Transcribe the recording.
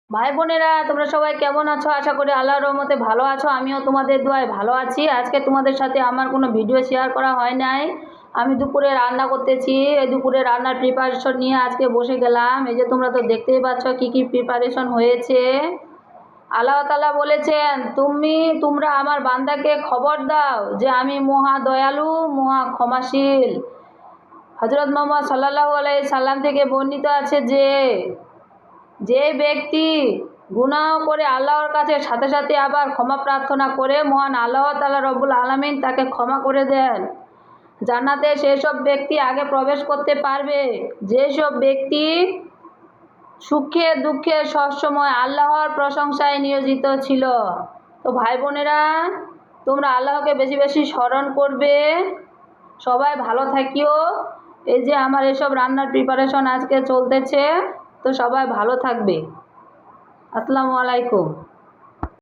ভাই বোনেরা, তোমরা সবাই কেমন আছো? আশা করি আল্লাহর রহমতে ভালো আছো। আমিও তোমাদের দোয়ায় ভালো আছি। আজকে তোমাদের সাথে আমার কোনো ভিডিও শেয়ার করা হয় নাই। আমি দুপুরে রান্না করতেছি। এই দুপুরে রান্নার প্রিপারেশন নিয়ে আজকে বসে গেলাম। এই যে তোমরা তো দেখতেই পাচ্ছ কি কি প্রিপারেশন হয়েছে। আল্লাহ তাআলা বলেছেন, তোমরা আমার বান্দাকে খবর দাও যে আমি মহা দয়ালু, মহা ক্ষমাশীল। হযরত মুহাম্মদ সাল্লাল্লাহু আলাইহি সাল্লাম থেকে বর্ণিত আছে যে ব্যক্তি গুনাহ করে আল্লাহর কাছে সাথে সাথে আবার ক্ষমা প্রার্থনা করে, মহান আল্লাহ তাআলা রব্বুল আলামিন তাকে ক্ষমা করে দেন। জান্নাতে সেসব ব্যক্তি আগে প্রবেশ করতে পারবে যেসব ব্যক্তি সুখে দুঃখে সবসময় আল্লাহর প্রশংসায় নিয়োজিত ছিল। তো ভাই বোনেরা, তোমরা আল্লাহকে বেশি বেশি স্মরণ করবে। সবাই ভালো থাকিও। এই যে আমার এসব রান্নার প্রিপারেশন আজকে চলতেছে, তো সবাই ভালো থাকবে। আসসালামু আলাইকুম।